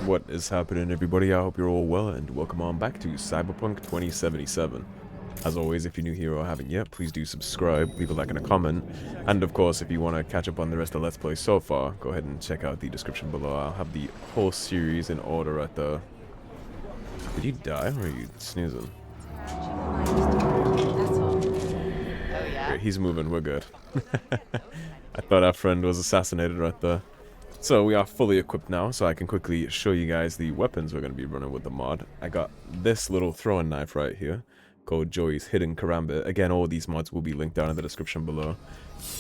What is happening, everybody? I hope you're all well, and welcome on back to Cyberpunk 2077. As always, if you're new here or haven't yet, please do subscribe, leave a like and a comment, and of course, if you want to catch up on the rest of Let's Play so far, go ahead and check out the description below. I'll have the whole series in order at the... Did you die, or are you snoozing? That's all. Oh, yeah? Okay, he's moving, we're good. I thought our friend was assassinated right there. So we are fully equipped now, so I can quickly show you guys the weapons we're going to be running with the mod. I got this little throwing knife right here, called Joey's Hidden Karambit. Again, all these mods will be linked down in the description below.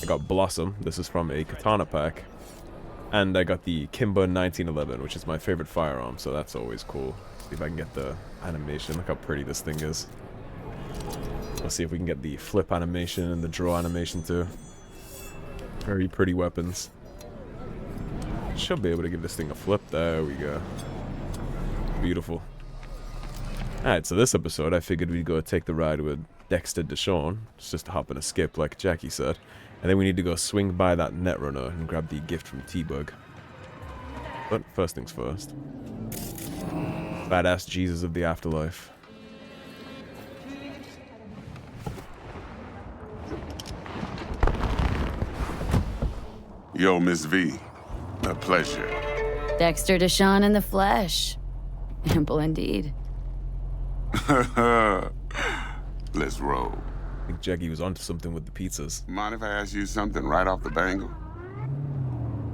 I got Blossom, this is from a katana pack. And I got the Kimba 1911, which is my favorite firearm, so that's always cool. See if I can get the animation, look how pretty this thing is. Let's see if we can get the flip animation and the draw animation too. Very pretty weapons. Should be able to give this thing a flip. There we go. Beautiful. Alright, so this episode I figured we'd go take the ride with Dexter Deshawn. It's just a hop and a skip like Jackie said. And then we need to go swing by that Netrunner and grab the gift from T-Bug. But first things first. Badass Jesus of the Afterlife. Yo, Miss V. A pleasure. Dexter Deshawn in the flesh. Ample indeed. Let's roll. I think Jackie was onto something with the pizzas. Mind if I ask you something right off the bangle?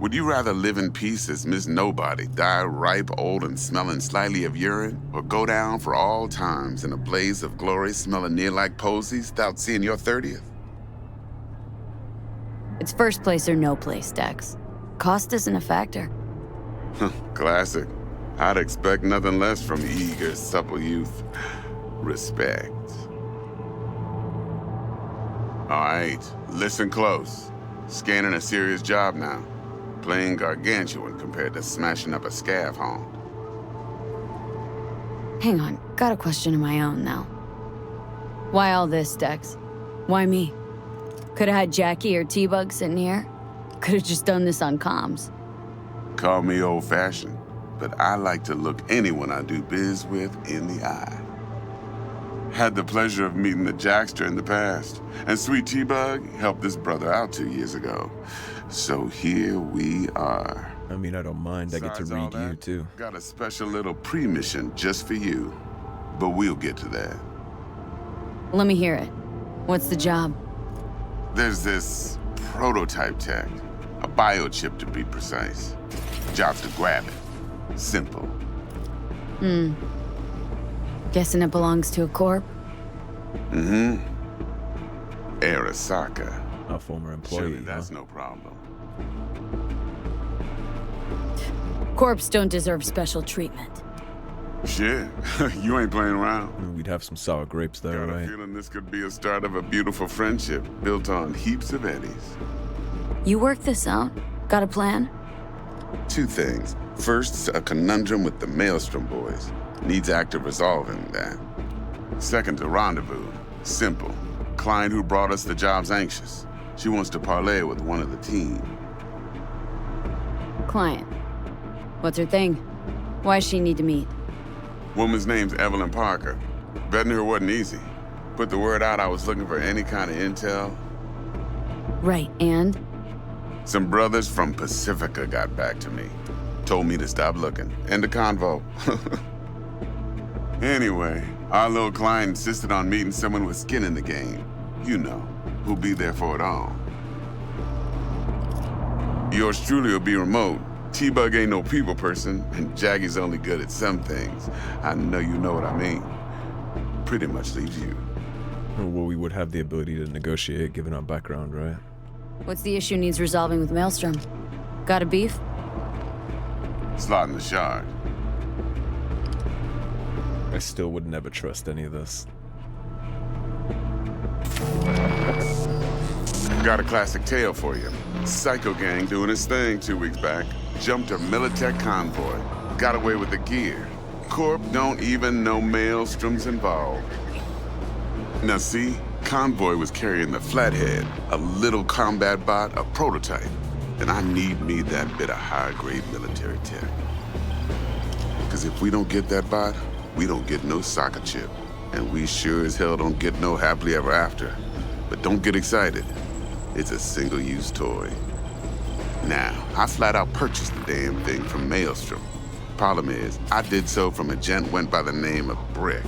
Would you rather live in peace as Miss Nobody, die ripe, old, and smelling slightly of urine, or go down for all times in a blaze of glory smelling near like posies without seeing your 30th? It's first place or no place, Dex. Cost isn't a factor. Classic. I'd expect nothing less from eager, supple youth. Respect. All right, listen close. Scanning a serious job now. Playing gargantuan compared to smashing up a scav home. Hang on, got a question of my own now. Why all this, Dex? Why me? Could've had Jackie or T-Bug sitting here. Could've just done this on comms. Call me old-fashioned, but I like to look anyone I do biz with in the eye. Had the pleasure of meeting the Jackster in the past, and Sweet T-Bug helped this brother out 2 years ago. So here we are. I mean, I don't mind. I get to Besides all read you that, too. Got a special little pre-mission just for you, but we'll get to that. Let me hear it. What's the job? There's this prototype tech, a biochip to be precise. Job's to grab it. Simple. Guessing it belongs to a corp? Mm-hmm. Arasaka. A former employee. Surely that's no problem. Corps don't deserve special treatment. Shit, you ain't playing around. I mean, we'd have some sour grapes there, Got a right? feeling this could be a start of a beautiful friendship built on heaps of eddies. You work this out? Got a plan? Two things. First, a conundrum with the Maelstrom boys. Needs active resolving that. Second, a rendezvous. Simple. Client who brought us the job's anxious. She wants to parlay with one of the team. Client. What's her thing? Why's she need to meet? Woman's name's Evelyn Parker. Vetting her wasn't easy. Put the word out I was looking for any kind of intel. Right, and? Some brothers from Pacifica got back to me. Told me to stop looking. End of convo. Anyway, our little client insisted on meeting someone with skin in the game. You know, who'll be there for it all. Yours truly will be remote. T-Bug ain't no people person, and Jaggy's only good at some things. I know you know what I mean. Pretty much leaves you. Well, we would have the ability to negotiate given our background, right? What's the issue needs resolving with Maelstrom? Got a beef? Slot in the shard. I still would never trust any of this. Got a classic tale for you. Psycho gang doing its thing 2 weeks back. Jumped a Militech convoy. Got away with the gear. Corp don't even know Maelstrom's involved. Now see, Convoy was carrying the Flathead, a little combat bot, a prototype. And I need me that bit of high-grade military tech. Because if we don't get that bot, we don't get no soccer chip. And we sure as hell don't get no happily ever after. But don't get excited. It's a single-use toy. Now, I flat out purchased the damn thing from Maelstrom. Problem is, I did so from a gent went by the name of Brick.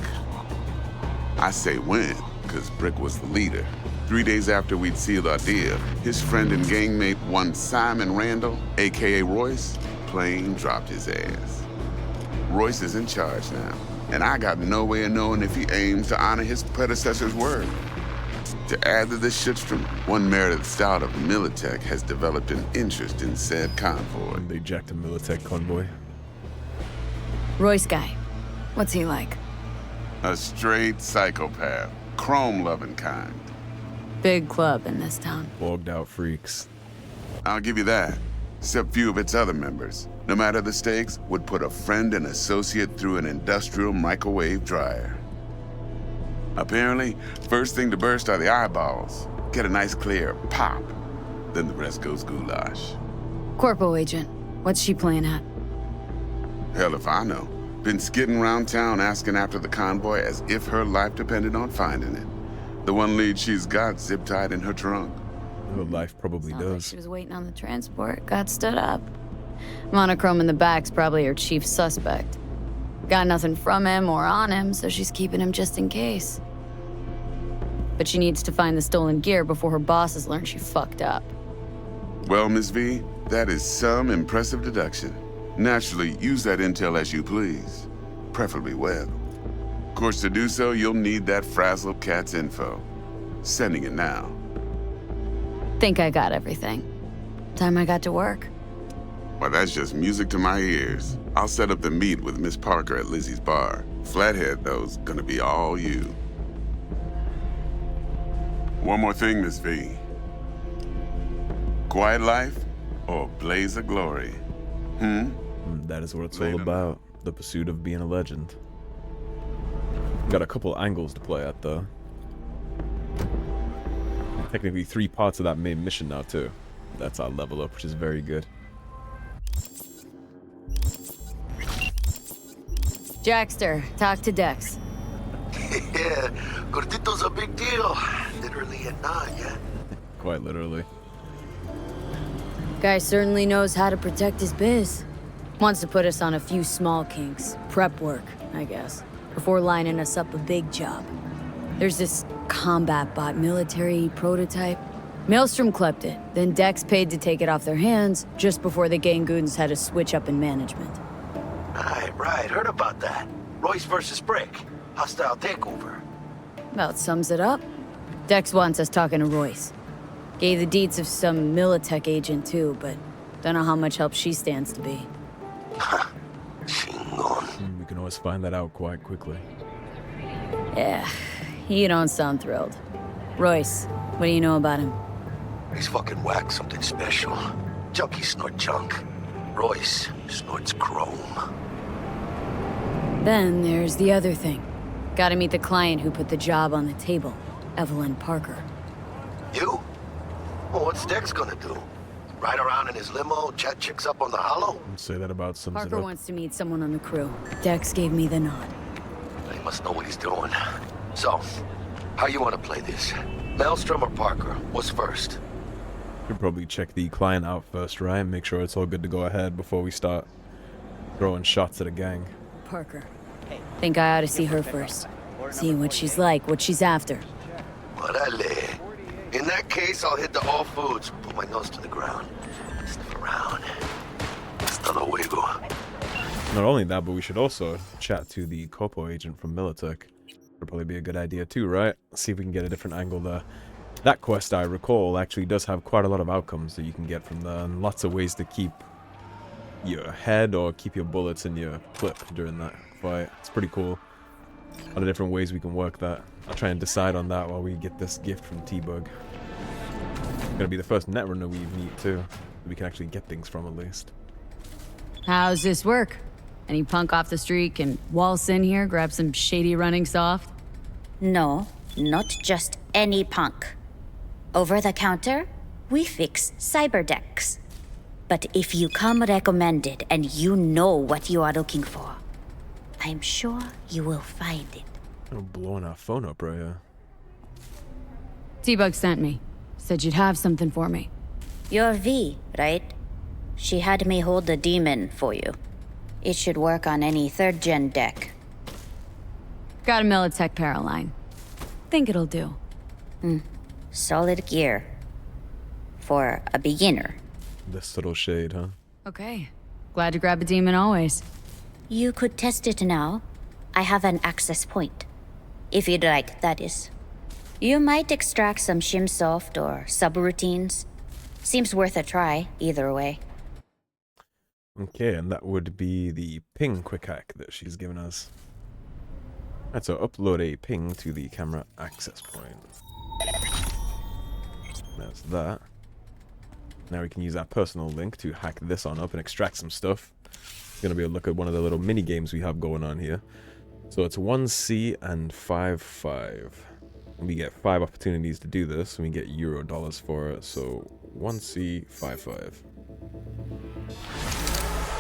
I say when, because Brick was the leader. 3 days after we'd sealed our deal, his friend and gangmate, one Simon Randall, aka Royce, plain dropped his ass. Royce is in charge now, and I got no way of knowing if he aims to honor his predecessor's word. To add to this shitstorm, one Meredith Stout of Militech has developed an interest in said convoy. They jacked a Militech convoy. Royce guy. What's he like? A straight psychopath, chrome-loving kind. Big club in this town. Bogged out freaks. I'll give you that, except few of its other members, no matter the stakes, would put a friend and associate through an industrial microwave dryer. Apparently, first thing to burst are the eyeballs. Get a nice clear pop. Then the rest goes goulash. Corpo Agent. What's she playing at? Hell if I know. Been skidding around town asking after the convoy as if her life depended on finding it. The one lead she's got zip-tied in her trunk. Her life probably Sounds like does. she was waiting on the transport, got stood up. Monochrome in the back's probably her chief suspect. Got nothing from him or on him, so she's keeping him just in case. But she needs to find the stolen gear before her bosses learn she fucked up. Well, Miss V, that is some impressive deduction. Naturally, use that intel as you please. Preferably well. Of course, to do so, you'll need that frazzled cat's info. Sending it now. Think I got everything. Time I got to work. Well, that's just music to my ears. I'll set up the meet with Miss Parker at Lizzie's bar. Flathead, though's gonna be all you. One more thing, Miss V. Quiet life or blaze of glory? That is what it's all Later. about. The pursuit of being a legend. Got a couple angles to play at, though. Technically 3 parts of that main mission now, too. That's our level up, which is very good. Jackster, talk to Dex. Yeah, Gordito's a big deal. Literally and not, yeah. Quite literally. Guy certainly knows how to protect his biz. Wants to put us on a few small kinks. Prep work, I guess. Before lining us up a big job. There's this combat bot military prototype. Maelstrom clept it, then Dex paid to take it off their hands just before the Gangoons had a switch up in management. Right, heard about that. Royce versus Brick. Hostile takeover. About sums it up. Dex wants us talking to Royce. Gave the deets of some Militech agent too, but don't know how much help she stands to be. Chingon. We can always find that out quite quickly. Yeah, you don't sound thrilled. Royce, what do you know about him? He's fucking whack something special. Junkies snort junk. Royce snorts chrome. Then there's the other thing. Gotta meet the client who put the job on the table, Evelyn Parker. You? Well, what's Dex gonna do? Ride around in his limo, chat chicks up on the hollow? Say that about sums it Parker up. wants to meet someone on the crew. Dex gave me the nod. He must know what he's doing. So, how you want to play this? Maelstrom or Parker? What's first? Should probably check the client out first, right? Make sure it's all good to go ahead before we start throwing shots at a gang. Parker. Think I ought to see her first. See what she's like, what she's after. Orale. In that case, I'll hit the All Foods, put my nose to the ground, sniff around. Hasta luego. Not only that, but we should also chat to the Corpo Agent from Militech. Would probably be a good idea too, right? See if we can get a different angle there. That quest, I recall, actually does have quite a lot of outcomes that you can get from there, and lots of ways to keep your head or keep your bullets in your clip during that fight. It's pretty cool. A lot of different ways we can work that. I'll try and decide on that while we get this gift from T-Bug. Gonna be the first Netrunner we meet too. We can actually get things from at least. How's this work? Any punk off the street can waltz in here, grab some shady running soft? No, not just any punk. Over the counter, we fix cyberdecks. But if you come recommended and you know what you are looking for, I'm sure you will find it. I'm blowing our phone up right here. T-Bug sent me. Said you'd have something for me. You're V, right? She had me hold the demon for you. It should work on any 3rd-gen deck. Got a Militech Paraline. Think it'll do. Solid gear. For a beginner. The subtle shade, huh? Okay. Glad to grab a demon always. You could test it now. I have an access point. If you'd like, that is. You might extract some shimsoft or subroutines. Seems worth a try, either way. Okay, and that would be the ping quick hack that she's given us. Alright, so upload a ping to the camera access point. There's that. Now we can use our personal link to hack this on up and extract some stuff. It's gonna be a look at one of the little mini games we have going on here. So it's 1C and 5. We get 5 opportunities to do this, and we get $dollars for it. So 1C, 5.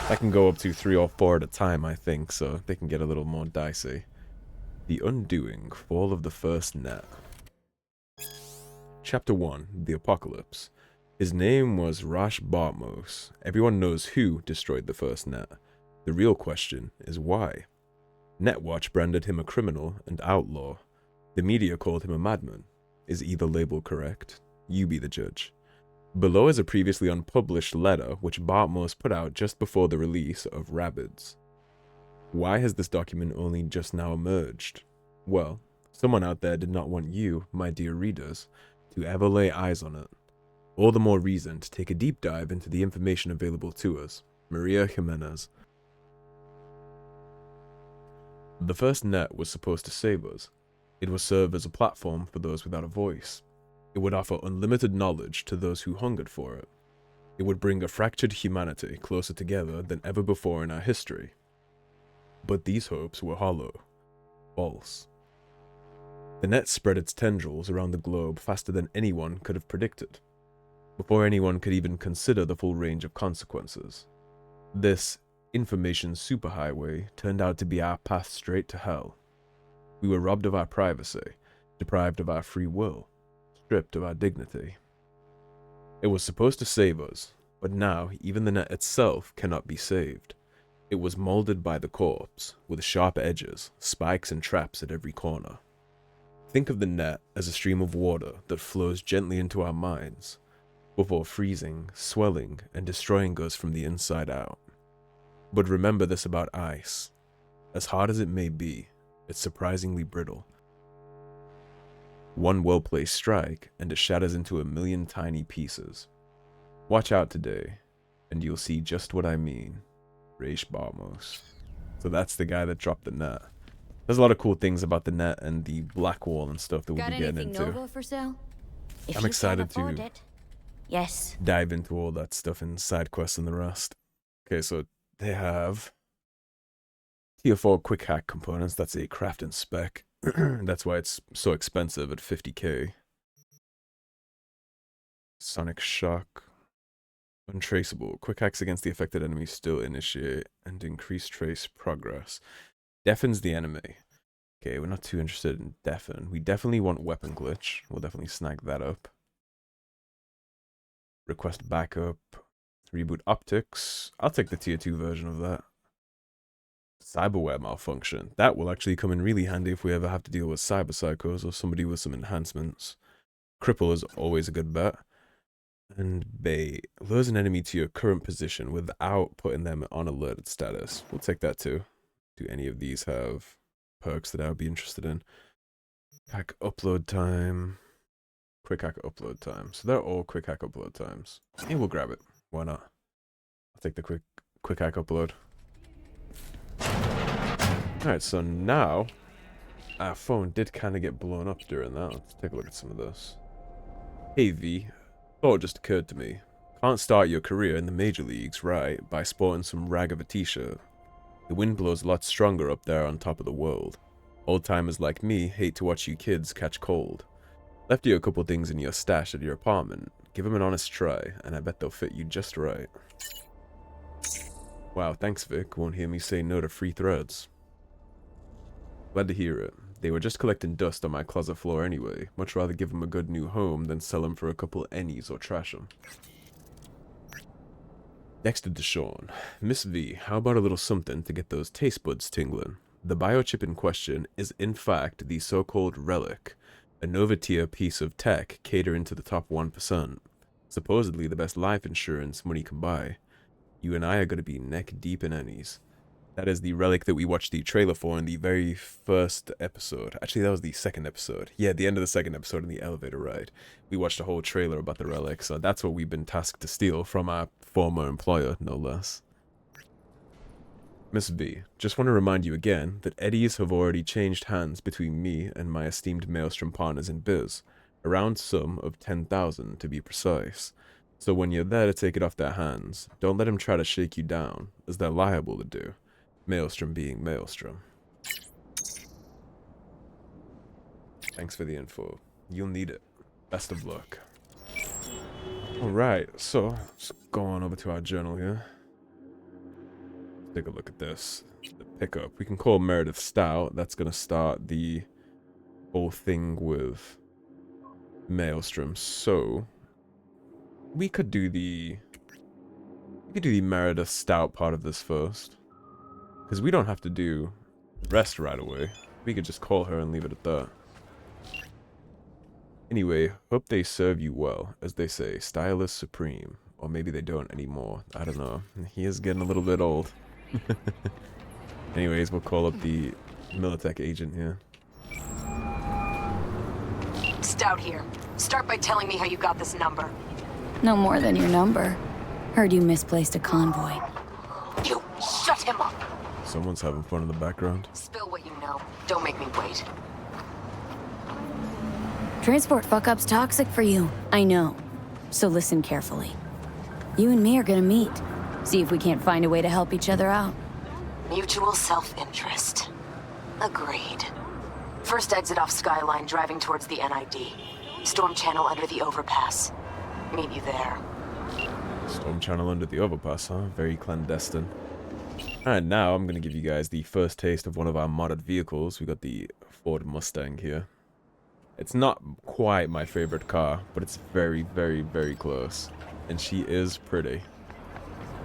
I can go up to 3 or 4 at a time, I think, so they can get a little more dicey. The Undoing, Fall of the First Net. Chapter 1, The Apocalypse. His name was Rash Bartmos. Everyone knows who destroyed the first net. The real question is why. Netwatch branded him a criminal and outlaw. The media called him a madman. Is either label correct? You be the judge. Below is a previously unpublished letter which Bartmos put out just before the release of Rabbids. Why has this document only just now emerged? Well, someone out there did not want you, my dear readers, to ever lay eyes on it. All the more reason to take a deep dive into the information available to us. Maria Jimenez. The first net was supposed to save us. It would serve as a platform for those without a voice. It would offer unlimited knowledge to those who hungered for it. It would bring a fractured humanity closer together than ever before in our history. But these hopes were hollow. False. The net spread its tendrils around the globe faster than anyone could have predicted, before anyone could even consider the full range of consequences. This information superhighway turned out to be our path straight to hell. We were robbed of our privacy, deprived of our free will, stripped of our dignity. It was supposed to save us, but now even the net itself cannot be saved. It was molded by the corpse, with sharp edges, spikes and traps at every corner. Think of the net as a stream of water that flows gently into our minds, before freezing, swelling, and destroying us from the inside out. But remember this about ice. As hard as it may be, it's surprisingly brittle. One well-placed strike, and it shatters into a million tiny pieces. Watch out today, and you'll see just what I mean. Raish Bartmos. So that's the guy that dropped the net. There's a lot of cool things about the net and the black wall and stuff that we'll be getting into. Nova for sale? I'm excited to Yes. dive into all that stuff in side quests and the rest. Okay, so they have Tier 4 quick hack components. That's a craft and spec. That's why it's so expensive at 50k. Sonic Shock. Untraceable. Quick hacks against the affected enemy still initiate and increase trace progress. Deafens the enemy. Okay, we're not too interested in deafen. We definitely want weapon glitch. We'll definitely snag that up. Request backup. Reboot optics. I'll take the tier 2 version of that. Cyberware malfunction. That will actually come in really handy if we ever have to deal with cyber psychos or somebody with some enhancements. Cripple is always a good bet. And bait. Lures an enemy to your current position without putting them on alerted status. We'll take that too. Do any of these have perks that I would be interested in? Hack upload time. Quick hack upload time. So they're all quick hack upload times. Yeah, we'll grab it. Why not? I'll take the quick hack upload. Alright, so now our phone did kind of get blown up during that. Let's take a look at some of this. Hey V, thought just occurred to me. Can't start your career in the major leagues, right, by sporting some rag of a t-shirt. The wind blows a lot stronger up there on top of the world. Old-timers like me hate to watch you kids catch cold. Left you a couple things in your stash at your apartment. Give them an honest try, and I bet they'll fit you just right. Wow, thanks Vic. Won't hear me say no to free threads. Glad to hear it. They were just collecting dust on my closet floor anyway. Much rather give them a good new home than sell them for a couple ennies or trash them. Dexter Deshawn. Miss V, how about a little something to get those taste buds tingling? The biochip in question is in fact the so-called Relic, a Nova-tier piece of tech catering to the top 1%. Supposedly the best life insurance money can buy. You and I are going to be neck deep in ennies. That is the Relic that we watched the trailer for in the very first episode. Actually, that was the second episode. Yeah, the end of the second episode in the elevator ride. We watched a whole trailer about the Relic, so that's what we've been tasked to steal from our former employer, no less. Miss B, just want to remind you again that eddies have already changed hands between me and my esteemed Maelstrom partners in biz. Around sum of 10,000 to be precise. So when you're there to take it off their hands, don't let them try to shake you down, as they're liable to do. Maelstrom being Maelstrom. Thanks for the info. You'll need it. Best of luck. Alright, so let's go on over to our journal here. Take a look at this. The pickup. We can call Meredith Stout. That's gonna start the whole thing with Maelstrom. So we could do the Meredith Stout part of this first. Because we don't have to do the rest right away. We could just call her and leave it at that. Anyway, hope they serve you well. As they say, style is supreme. Or maybe they don't anymore. I don't know. He is getting a little bit old. Anyways, we'll call up the Militech agent here. Stout here. Start by telling me how you got this number. No more than your number. Heard you misplaced a convoy. You shut him up! Someone's having fun in the background. Spill what you know. Don't make me wait. Transport fuck-up's toxic for you. I know. So listen carefully. You and me are gonna meet. See if we can't find a way to help each other out. Mutual self-interest. Agreed. First exit off Skyline, driving towards the NID. Storm channel under the overpass. Meet you there. Storm channel under the overpass, huh? Very clandestine. And now I'm going to give you guys the first taste of one of our modded vehicles. We got the Ford Mustang here. It's not quite my favorite car, but it's very, very, very close. And she is pretty.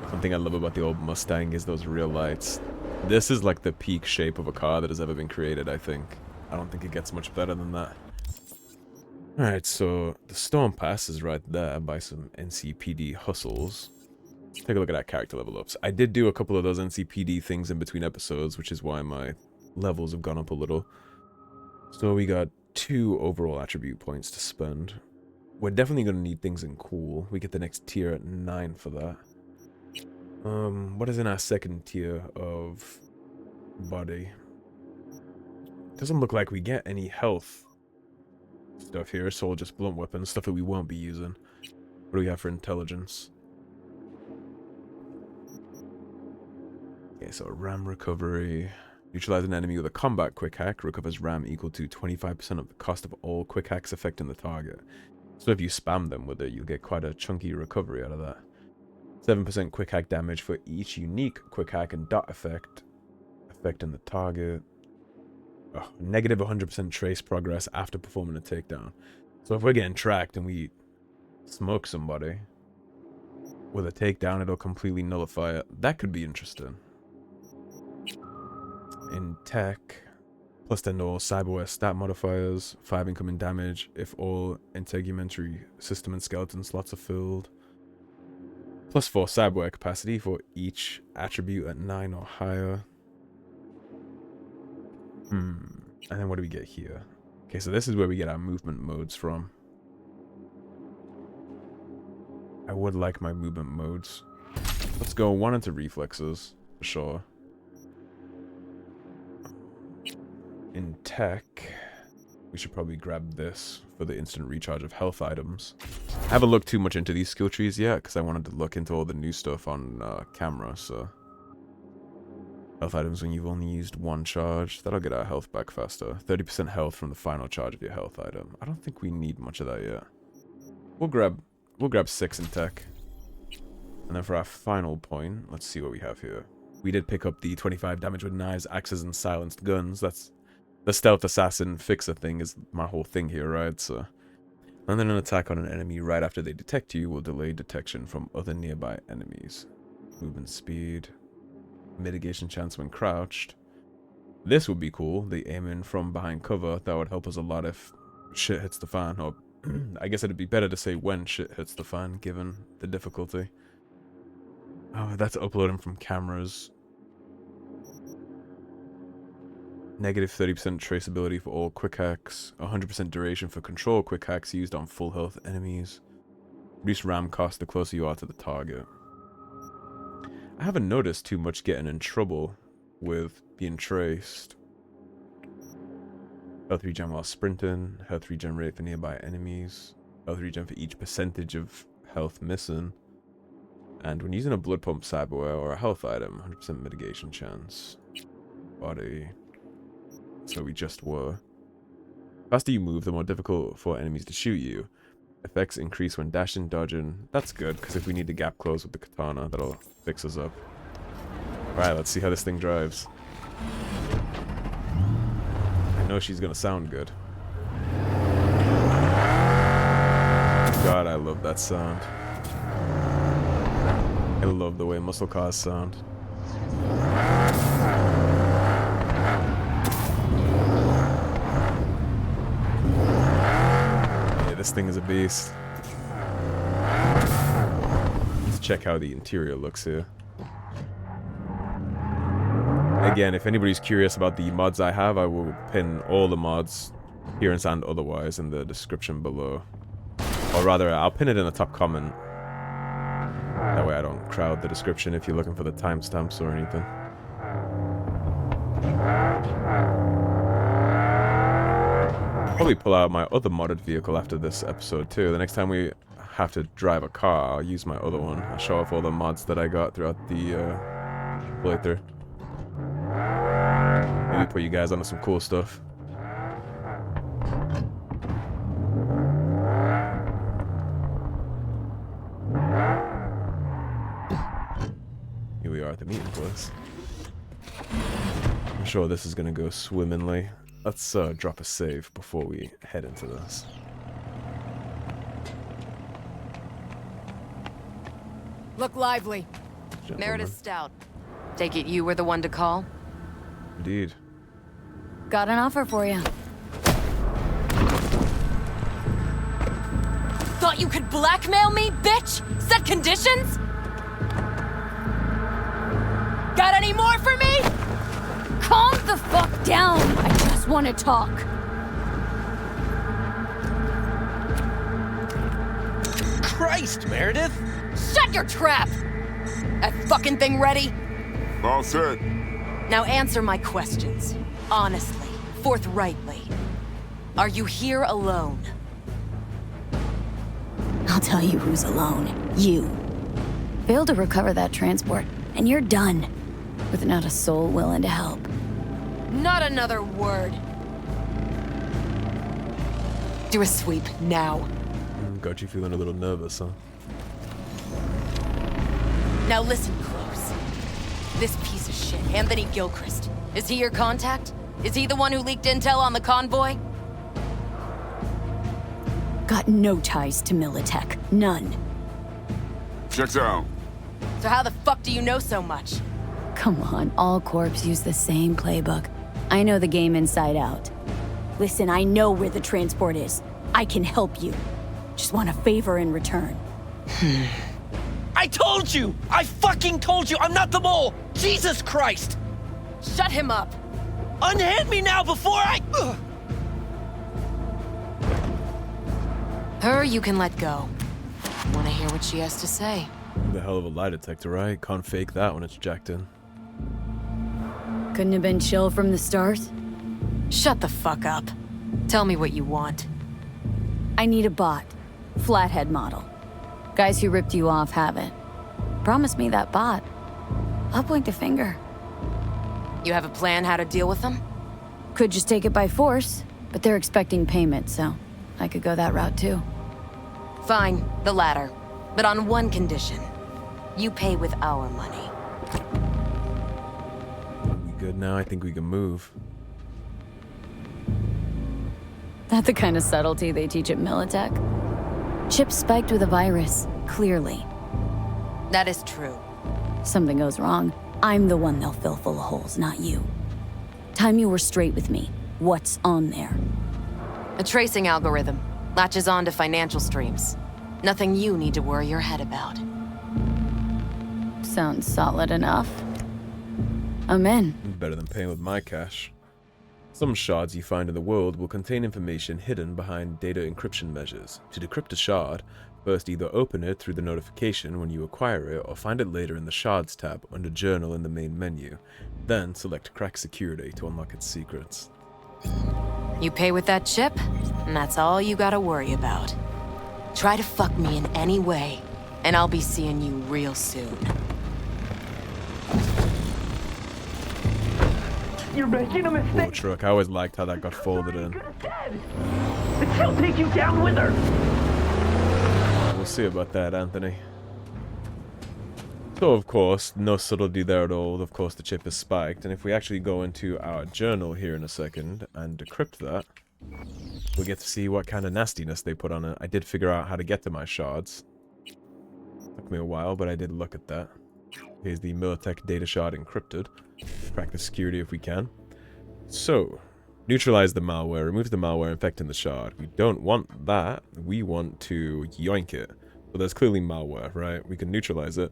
One thing I love about the old Mustang is those rear lights. This is like the peak shape of a car that has ever been created, I think. I don't think it gets much better than that. Alright, so the Storm Pass is right there by some NCPD hustles. Take a look at our character level ups. I did do a couple of those NCPD things in between episodes, which is why my levels have gone up a little. So we got 2 overall attribute points to spend. We're definitely going to need things in cool. We get the next tier at 9 for that. What is in our second tier of body? Doesn't look like we get any health stuff here, so just blunt weapons, stuff that we won't be using. What do we have for intelligence? Okay, so RAM recovery. Neutralize an enemy with a combat quick hack. Recovers RAM equal to 25% of the cost of all quick hacks affecting the target. So if you spam them with it, you'll get quite a chunky recovery out of that. 7% quick hack damage for each unique quick hack and dot effect affecting the target. Negative 100% trace progress after performing a takedown. So if we're getting tracked and we smoke somebody with a takedown, it'll completely nullify it. That could be interesting. In tech, plus 10 to all cyberware stat modifiers, 5 incoming damage if all integumentary system and skeleton slots are filled. Plus 4 cyberware capacity for each attribute at 9 or higher. And then what do we get here? Okay, so this is where we get our movement modes from. I would like my movement modes. Let's go 1 into reflexes, for sure. In tech, we should probably grab this for the instant recharge of health items. I haven't looked too much into these skill trees yet, because I wanted to look into all the new stuff on camera, so... Health items when you've only used 1 charge. That'll get our health back faster. 30% health from the final charge of your health item. I don't think we need much of that yet. We'll grab 6 in tech. And then for our final point, let's see what we have here. We did pick up the 25 damage with knives, axes, and silenced guns. That's the stealth assassin fixer thing is my whole thing here, right? So, landing an attack on an enemy right after they detect you will delay detection from other nearby enemies. Movement speed, mitigation chance when crouched. This would be cool. The aiming from behind cover, that would help us a lot if shit hits the fan. Or I guess it'd be better to say when shit hits the fan, given the difficulty. Oh, that's uploading from cameras. Negative 30% traceability for all quick hacks. 100% duration for control quick hacks used on full health enemies. Reduce RAM cost the closer you are to the target. I haven't noticed too much getting in trouble with being traced. Health regen while sprinting. Health regen rate for nearby enemies. Health regen for each percentage of health missing. And when using a blood pump cyberware or a health item, 100% mitigation chance. Body. So we just were. The faster you move, the more difficult for enemies to shoot you. Effects increase when dashing, dodging. That's good, because if we need to gap close with the katana, that'll fix us up. Alright, let's see how this thing drives. I know she's gonna sound good. God, I love that sound. I love the way muscle cars sound. This thing is a beast. Let's check how the interior looks here. Again, if anybody's curious about the mods I have, I will pin all the mods, appearance and otherwise, in the description below. Or rather, I'll pin it in the top comment. That way I don't crowd the description if you're looking for the timestamps or anything. Probably pull out my other modded vehicle after this episode too. The next time we have to drive a car, I'll use my other one. I'll show off all the mods that I got throughout the playthrough. Maybe put you guys onto some cool stuff. Here we are at the meeting place. I'm sure this is gonna go swimmingly. Let's drop a save before we head into this. Look lively. Gentlemen. Meredith Stout. Take it you were the one to call? Indeed. Got an offer for you. Thought you could blackmail me, bitch? Set conditions? Got any more for me? Calm the fuck down! I just want to talk. Christ, Meredith! Shut your trap! That fucking thing ready? All set. Now answer my questions. Honestly, forthrightly. Are you here alone? I'll tell you who's alone. You. Failed to recover that transport, and you're done. With not a soul willing to help. Not another word. Do a sweep, now. Got you feeling a little nervous, huh? Now listen close. This piece of shit, Anthony Gilchrist. Is he your contact? Is he the one who leaked intel on the convoy? Got no ties to Militech. None. Checks out. So how the fuck do you know so much? Come on, all corps use the same playbook. I know the game inside out. Listen, I know where the transport is. I can help you. Just want a favor in return. I told you! I fucking told you I'm not the mole! Jesus Christ! Shut him up! Unhand me now before I... Ugh. Her you can let go. Wanna hear what she has to say? The hell of a lie detector, right? Can't fake that when it's jacked in. Couldn't have been chill from the start? Shut the fuck up. Tell me what you want. I need a bot. Flathead model. Guys who ripped you off have it. Promise me that bot. I'll point the finger. You have a plan how to deal with them? Could just take it by force, but they're expecting payment, so I could go that route too. Fine, the latter. But on one condition. You pay with our money. We good now? I think we can move. That the kind of subtlety they teach at Militech? Chip spiked with a virus, clearly. That is true. Something goes wrong, I'm the one they'll fill full of holes, not you. Time you were straight with me. What's on there? A tracing algorithm. Latches on to financial streams. Nothing you need to worry your head about. Sounds solid enough. I'm in. Better than paying with my cash. Some shards you find in the world will contain information hidden behind data encryption measures. To decrypt a shard, first either open it through the notification when you acquire it, or find it later in the Shards tab under Journal in the main menu. Then select Crack Security to unlock its secrets. You pay with that chip, and that's all you gotta worry about. Try to fuck me in any way, and I'll be seeing you real soon. You're making a Poor mistake. truck, I always liked how that got folded in. But she'll take you down with her. We'll see about that, Anthony. So, of course, no subtlety there at all. Of course, the chip is spiked. And if we actually go into our journal here in a second and decrypt that, we'll get to see what kind of nastiness they put on it. I did figure out how to get to my shards. Took me a while, but I did look at that. Here's the Militech data shard encrypted. Crack the security if we can. So, neutralize the malware. Remove the malware infecting the shard. We don't want that. We want to yoink it. So there's clearly malware, right? We can neutralize it.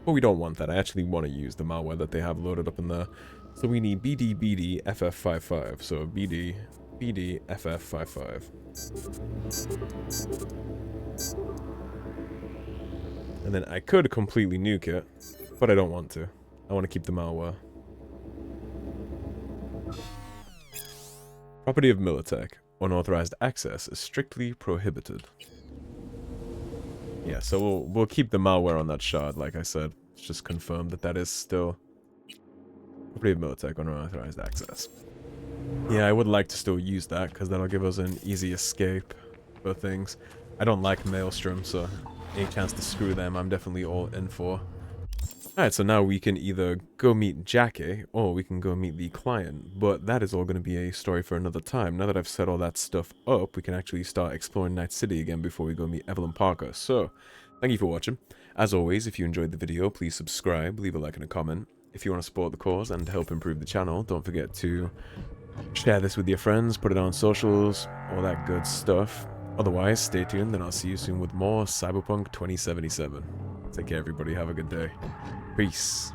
But we don't want that. I actually want to use the malware that they have loaded up in there. So we need BD FF55. So BD FF55. And then I could completely nuke it, but I don't want to. I want to keep the malware. Property of Militech. Unauthorized access is strictly prohibited. Yeah, so we'll keep the malware on that shard, like I said. It's just confirmed that that is still property of Militech, unauthorized access. Yeah, I would like to still use that, because that'll give us an easy escape for things. I don't like Maelstrom, so any chance to screw them, I'm definitely all in for. Alright, so now we can either go meet Jackie, or we can go meet the client, but that is all going to be a story for another time. Now that I've set all that stuff up, we can actually start exploring Night City again before we go meet Evelyn Parker. So, thank you for watching. As always, if you enjoyed the video, please subscribe, leave a like and a comment. If you want to support the cause and help improve the channel, don't forget to share this with your friends, put it on socials, all that good stuff. Otherwise, stay tuned, and I'll see you soon with more Cyberpunk 2077. Take care, everybody. Have a good day. Peace.